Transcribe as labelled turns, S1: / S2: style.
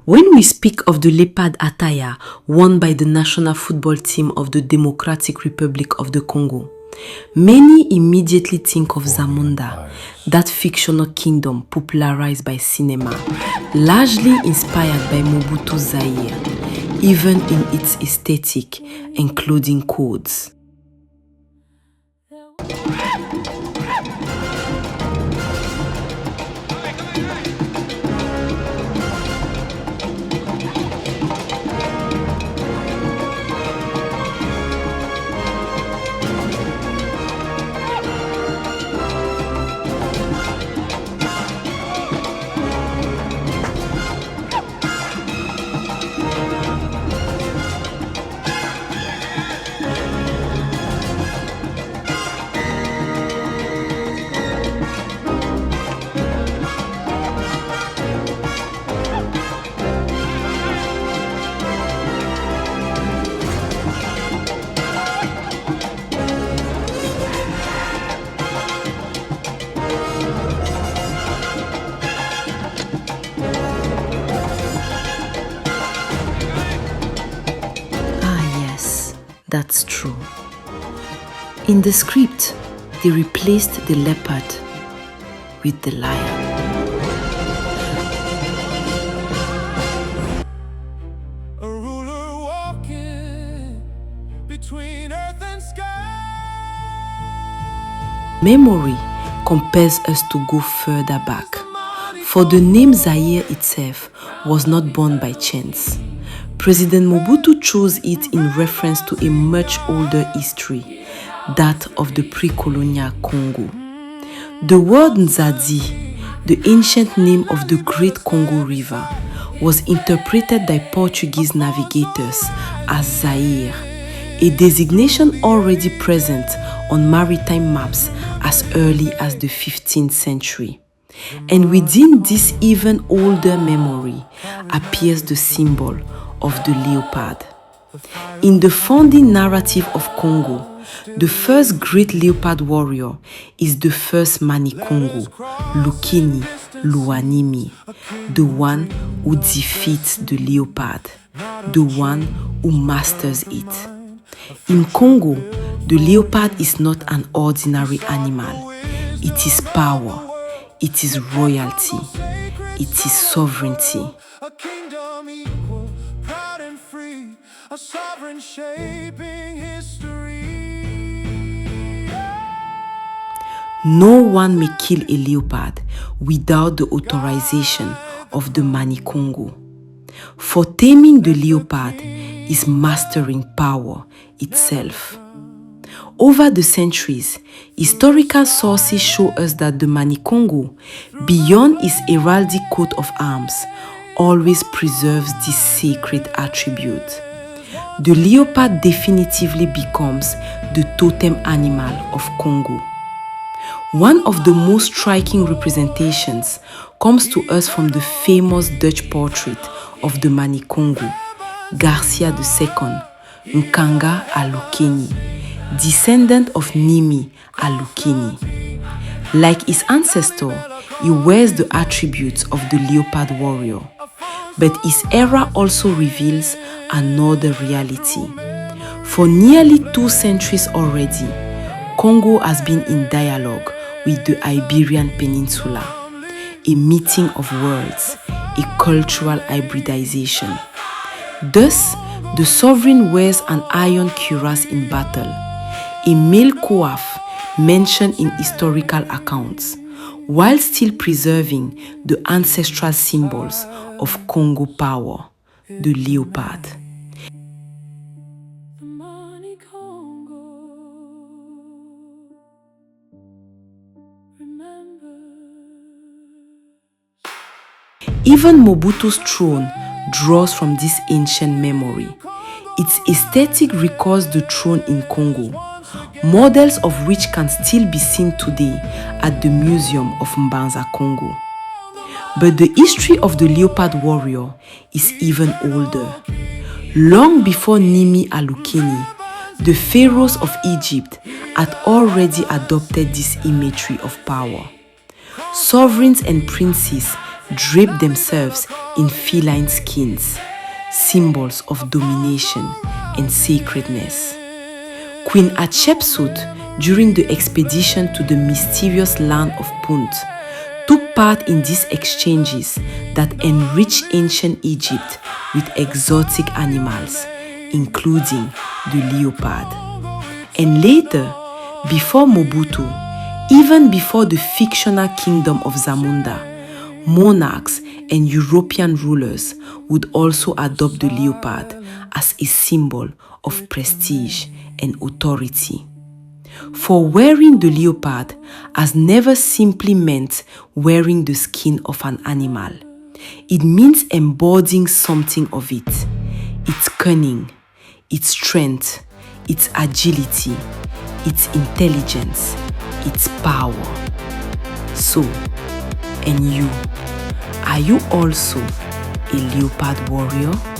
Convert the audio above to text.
S1: When we speak of the Leopard attire worn by the national football team of the Democratic Republic of the Congo, many immediately think of Zamunda, that fictional kingdom popularized by cinema, largely inspired by Mobutu Zaire, even in its aesthetic and clothing codes. That's true. In the script, they replaced the leopard with the lion.
S2: A ruler walking between earth and sky.
S1: Memory compels us to go further back, for the name Zaire itself was not born by chance. President Mobutu chose it in reference to a much older history, that of the precolonial Congo. The word Nzadi, the ancient name of the Great Congo River, was interpreted by Portuguese navigators as Zaire, a designation already present on maritime maps as early as the 15th century. And within this even older memory appears the symbol of the leopard. In the founding narrative of Congo, the first great leopard warrior is the first ManiKongo Lukeni the one who defeats the leopard, the one who masters it. In Congo, the leopard is not an ordinary animal. It is power, it is royalty, it is sovereignty.
S2: A sovereign shaping history.
S1: No one may kill a leopard without the authorization of the ManiKongo. For taming the leopard is mastering power itself. Over the centuries, historical sources show us that the ManiKongo, beyond its heraldic coat of arms, always preserves this sacred attribute. The leopard definitively becomes the totem animal of Congo. One of the most striking representations comes to us from the famous Dutch portrait of the ManiKongo, Garcia II, Nkanga Alukeni, descendant of Nimi Alukeni. Like his ancestor, he wears the attributes of the leopard warrior. But his era also reveals another reality. For nearly 2 centuries already, Congo has been in dialogue with the Iberian Peninsula, a meeting of worlds, a cultural hybridization. Thus, the sovereign wears an iron cuirass in battle, a male coif mentioned in historical accounts, while still preserving the ancestral symbols of Congo power, the leopard. Even Mobutu's throne draws from this ancient memory. Its aesthetic recalls the throne in Congo, models of which can still be seen today at the Museum of Mbanza, Congo. But the history of the leopard warrior is even older. Long before Nimi Alukeni, the pharaohs of Egypt had already adopted this imagery of power. Sovereigns and princes drape themselves in feline skins, symbols of domination and sacredness. Queen Hatshepsut, during the expedition to the mysterious land of Punt, took part in these exchanges that enriched ancient Egypt with exotic animals, including the leopard. And later, before Mobutu, even before the fictional kingdom of Zamunda, monarchs and European rulers would also adopt the leopard as a symbol of prestige and authority. For wearing the leopard has never simply meant wearing the skin of an animal. It means embodying something of it, its cunning, its strength, its agility, its intelligence, its power. So, and you, are you also a leopard warrior?